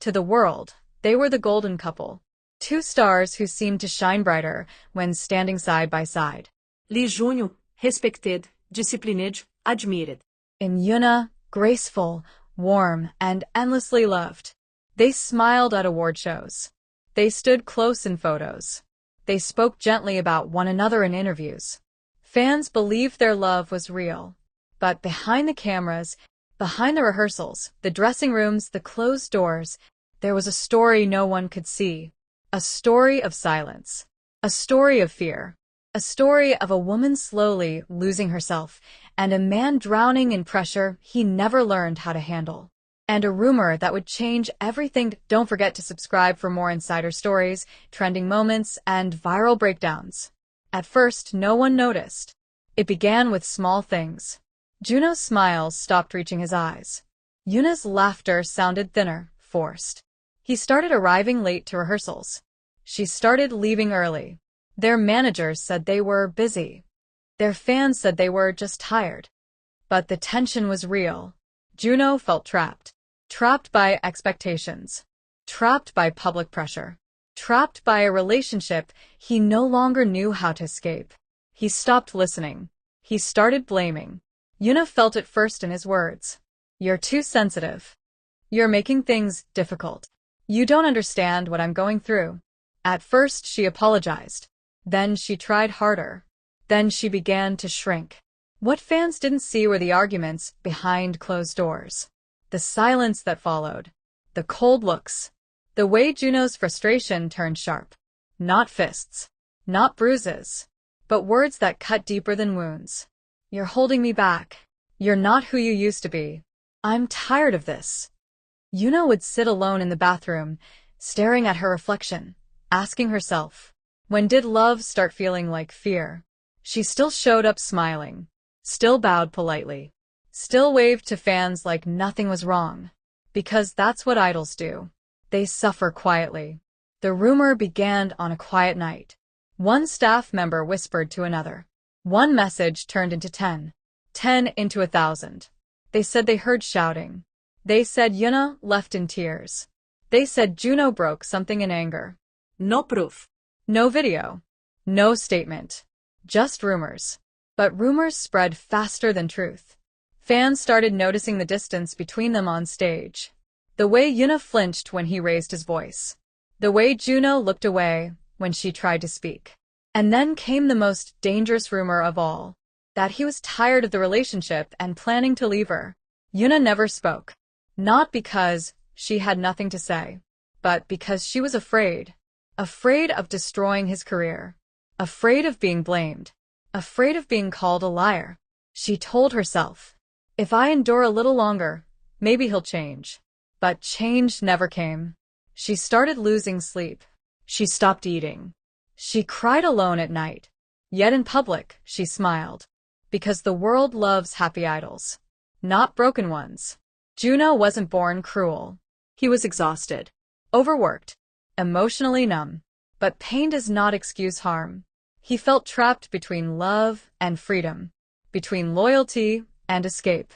To the world, they were the golden couple. Two stars who seemed to shine brighter when standing side by side. Lee Junho, respected, disciplined, admired. In Yuna, graceful, warm, and endlessly loved. They smiled at award shows. They stood close in photos. They spoke gently about one another in interviews. Fans believed their love was real. But behind the cameras, behind the rehearsals, the dressing rooms, the closed doors, there was a story no one could see. A story of silence. A story of fear. A story of a woman slowly losing herself, and a man drowning in pressure he never learned how to handle. And a rumor that would change everything. Don't forget to subscribe for more insider stories, trending moments, and viral breakdowns. At first, no one noticed. It began with small things. Juno's smiles stopped reaching his eyes. Yuna's laughter sounded thinner, forced. He started arriving late to rehearsals. She started leaving early. Their managers said they were busy. Their fans said they were just tired. But the tension was real. Juno felt trapped. Trapped by expectations. Trapped by public pressure. Trapped by a relationship he no longer knew how to escape. He stopped listening. He started blaming. Yuna felt it first in his words. You're too sensitive. You're making things difficult. You don't understand what I'm going through. At first she apologized. Then she tried harder. Then she began to shrink. What fans didn't see were the arguments behind closed doors. The silence that followed. The cold looks. The way Juno's frustration turned sharp. Not fists. Not bruises. But words that cut deeper than wounds. You're holding me back. You're not who you used to be. I'm tired of this. Yuna would sit alone in the bathroom, staring at her reflection, asking herself, when did love start feeling like fear? She still showed up smiling, still bowed politely, still waved to fans like nothing was wrong. Because that's what idols do. They suffer quietly. The rumor began on a quiet night. One staff member whispered to another. One message turned into 10. 10 into 1,000. They said they heard shouting. They said Yuna left in tears. They said Juno broke something in anger. No proof. No video. No statement. Just rumors. But rumors spread faster than truth. Fans started noticing the distance between them on stage. The way Yuna flinched when he raised his voice. The way Juno looked away when she tried to speak. And then came the most dangerous rumor of all. That he was tired of the relationship and planning to leave her. Yuna never spoke. Not because she had nothing to say, but because she was afraid. Afraid of destroying his career. Afraid of being blamed. Afraid of being called a liar. She told herself, if I endure a little longer, maybe he'll change. But change never came. She started losing sleep. She stopped eating. She cried alone at night. Yet in public, she smiled. Because the world loves happy idols. Not broken ones. Juno wasn't born cruel. He was exhausted. Overworked. Emotionally numb. But pain does not excuse harm. He felt trapped between love and freedom. Between loyalty and escape.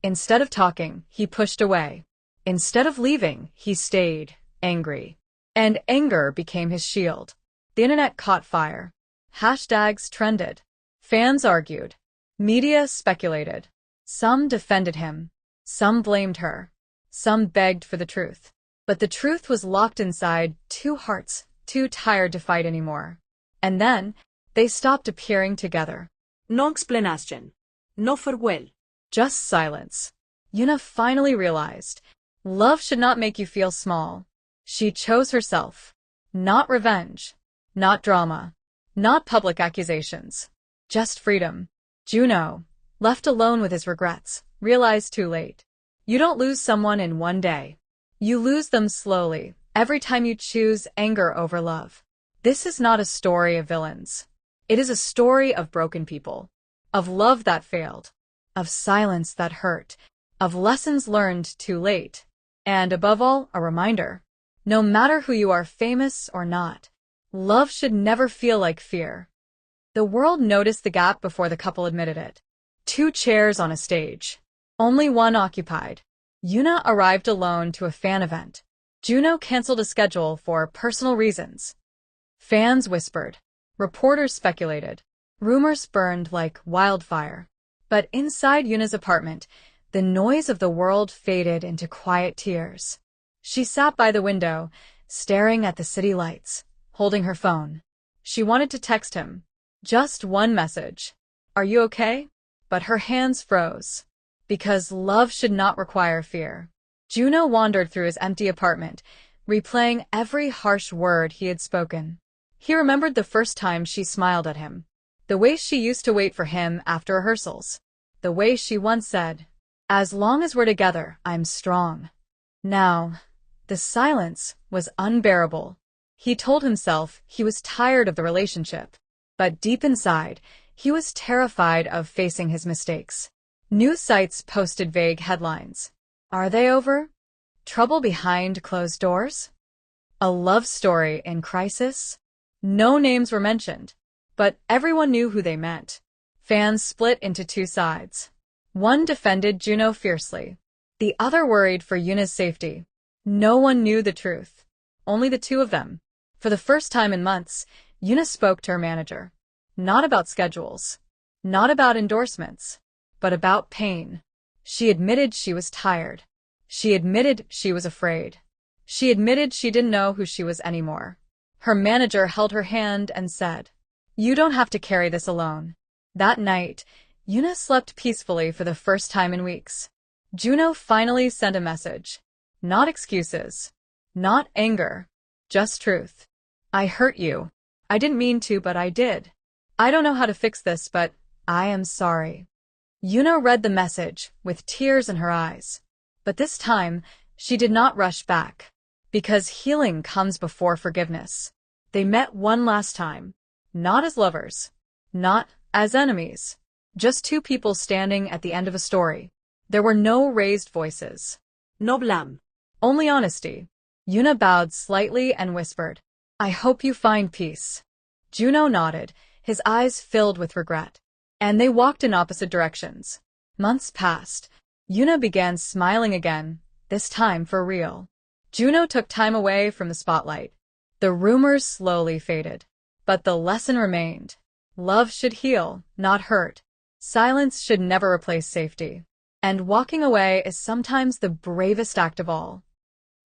Instead of talking, he pushed away. Instead of leaving, he stayed, angry. And anger became his shield. The internet caught fire. Hashtags trended. Fans argued. Media speculated. Some defended him. Some blamed her. Some begged for the truth. But the truth was locked inside two hearts, too tired to fight anymore. And then, they stopped appearing together. No explanation. No farewell. Just silence. Yuna finally realized, love should not make you feel small. She chose herself. Not revenge. Not drama. Not public accusations. Just freedom. Juno, left alone with his regrets, realized too late. You don't lose someone in one day. You lose them slowly, every time you choose anger over love. This is not a story of villains. It is a story of broken people. Of love that failed. Of silence that hurt. Of lessons learned too late. And above all, a reminder. No matter who you are, famous or not, love should never feel like fear. The world noticed the gap before the couple admitted it. 2 chairs on a stage. Only one occupied. Yuna arrived alone to a fan event. Juno canceled a schedule for personal reasons. Fans whispered. Reporters speculated. Rumors burned like wildfire. But inside Yuna's apartment, the noise of the world faded into quiet tears. She sat by the window, staring at the city lights, holding her phone. She wanted to text him. Just one message. Are you okay? But her hands froze. Because love should not require fear. Juno wandered through his empty apartment, replaying every harsh word he had spoken. He remembered the first time she smiled at him. The way she used to wait for him after rehearsals. The way she once said, "As long as we're together, I'm strong." Now, the silence was unbearable. He told himself he was tired of the relationship. But deep inside, he was terrified of facing his mistakes. News sites posted vague headlines. Are they over? Trouble behind closed doors? A love story in crisis? No names were mentioned, but everyone knew who they meant. Fans split into two sides. One defended Juno fiercely. The other worried for Yuna's safety. No one knew the truth. Only the two of them. For the first time in months, Yuna spoke to her manager. Not about schedules. Not about endorsements. But about pain. She admitted she was tired. She admitted she was afraid. She admitted she didn't know who she was anymore. Her manager held her hand and said, "You don't have to carry this alone." That night, Yuna slept peacefully for the first time in weeks. Juno finally sent a message. Not excuses. Not anger. Just truth. I hurt you. I didn't mean to, but I did. I don't know how to fix this, but I am sorry. Yuna read the message with tears in her eyes. But this time, she did not rush back. Because healing comes before forgiveness. They met one last time. Not as lovers. Not as enemies. Just two people standing at the end of a story. There were no raised voices. No blame. Only honesty. Yuna bowed slightly and whispered, "I hope you find peace." Juno nodded, his eyes filled with regret. And they walked in opposite directions. Months passed. Yuna began smiling again, this time for real. Juno took time away from the spotlight. The rumors slowly faded. But the lesson remained. Love should heal, not hurt. Silence should never replace safety. And walking away is sometimes the bravest act of all.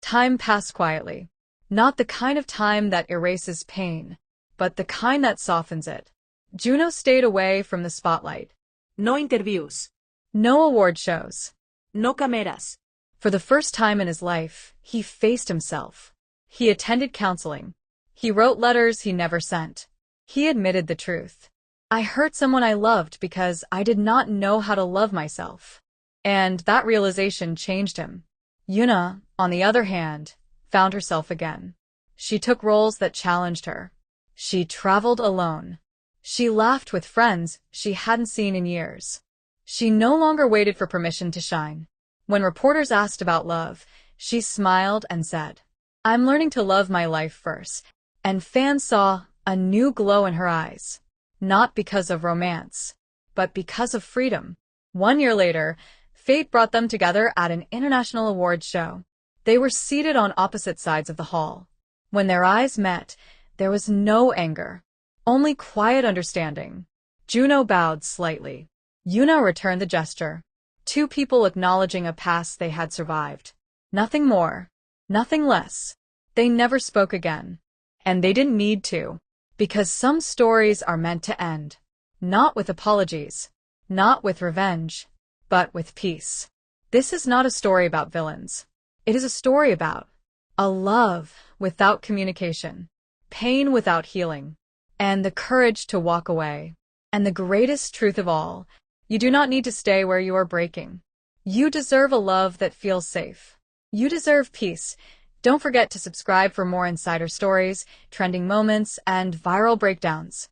Time passed quietly. Not the kind of time that erases pain, but the kind that softens it. Juno stayed away from the spotlight. No interviews. No award shows. No cameras. For the first time in his life, he faced himself. He attended counseling. He wrote letters he never sent. He admitted the truth. I hurt someone I loved because I did not know how to love myself. And that realization changed him. Yuna, on the other hand, found herself again. She took roles that challenged her. She traveled alone. She laughed with friends she hadn't seen in years. She no longer waited for permission to shine. When reporters asked about love, she smiled and said, "I'm learning to love my life first." And fans saw a new glow in her eyes. Not because of romance, but because of freedom. 1 year later, fate brought them together at an international awards show. They were seated on opposite sides of the hall. When their eyes met, there was no anger, only quiet understanding. Juno bowed slightly. Yuna returned the gesture. Two people acknowledging a past they had survived. Nothing more, nothing less. They never spoke again. And they didn't need to. Because some stories are meant to end. Not with apologies. Not with revenge. But with peace. This is not a story about villains. It is a story about a love without communication, pain without healing, and the courage to walk away. And the greatest truth of all, you do not need to stay where you are breaking. You deserve a love that feels safe. You deserve peace. Don't forget to subscribe for more insider stories, trending moments, and viral breakdowns.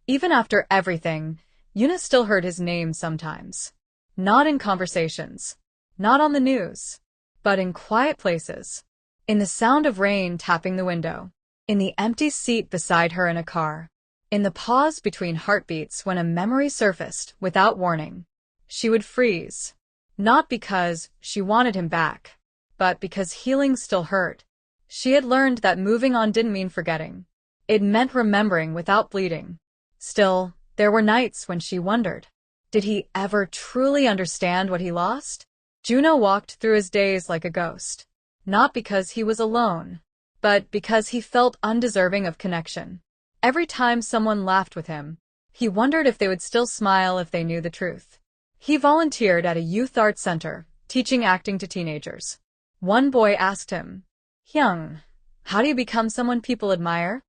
Even after everything, Yuna still heard his name sometimes. Not in conversations, not on the news, but in quiet places. In the sound of rain tapping the window, in the empty seat beside her in a car, in the pause between heartbeats when a memory surfaced without warning. She would freeze, not because she wanted him back, but because healing still hurt. She had learned that moving on didn't mean forgetting. It meant remembering without bleeding. Still, there were nights when she wondered, did he ever truly understand what he lost? Juno walked through his days like a ghost, not because he was alone, but because he felt undeserving of connection. Every time someone laughed with him, he wondered if they would still smile if they knew the truth. He volunteered at a youth arts center, teaching acting to teenagers. One boy asked him, "Hyung, how do you become someone people admire?"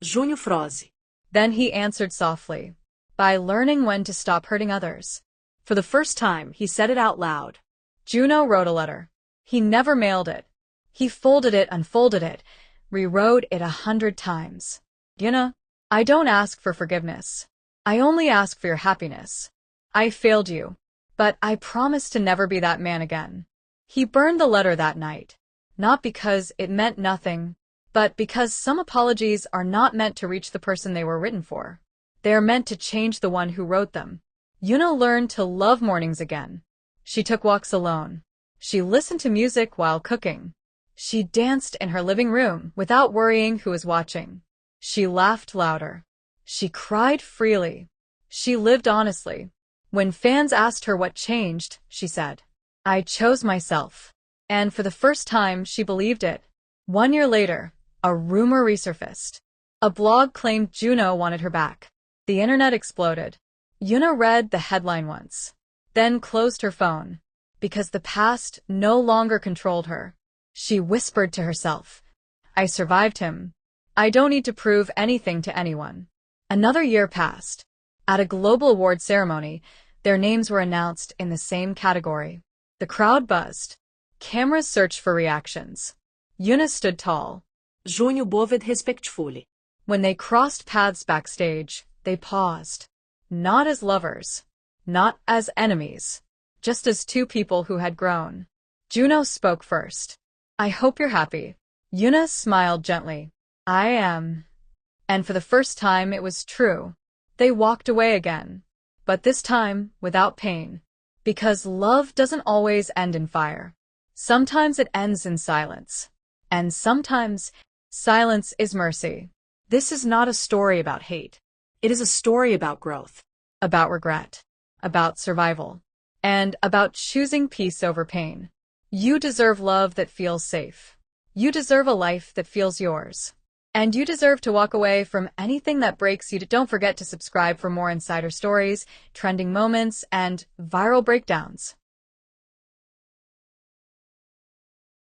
Junho Froze. Then he answered softly, "By learning when to stop hurting others." For the first time, he said it out loud. Juno wrote a letter. He never mailed it. He folded it, unfolded it, rewrote it 100 times. Yuna, I don't ask for forgiveness. I only ask for your happiness. I failed you, but I promise to never be that man again. He burned the letter that night, not because it meant nothing, but because some apologies are not meant to reach the person they were written for. They are meant to change the one who wrote them. Yuna learned to love mornings again. She took walks alone. She listened to music while cooking. She danced in her living room without worrying who was watching. She laughed louder. She cried freely. She lived honestly. When fans asked her what changed, she said, "I chose myself." And for the first time, she believed it. 1 year later, a rumor resurfaced. A blog claimed Juno wanted her back. The internet exploded. Yuna read the headline once, then closed her phone, because the past no longer controlled her. She whispered to herself, "I survived him. I don't need to prove anything to anyone." Another year passed. At a global award ceremony, their names were announced in the same category. The crowd buzzed. Cameras searched for reactions. Yuna stood tall. Junho boved respectfully. When they crossed paths backstage, they paused. Not as lovers, not as enemies, just as two people who had grown. Juno spoke first. "I hope you're happy." Yuna smiled gently. "I am." And for the first time it was true. They walked away again, but this time without pain. Because love doesn't always end in fire. Sometimes it ends in silence. And sometimes silence is mercy. This is not a story about hate. It is a story about growth. About regret. About survival. And about choosing peace over pain. You deserve love that feels safe. You deserve a life that feels yours. And you deserve to walk away from anything that breaks you. Don't forget to subscribe for more insider stories, trending moments, and viral breakdowns.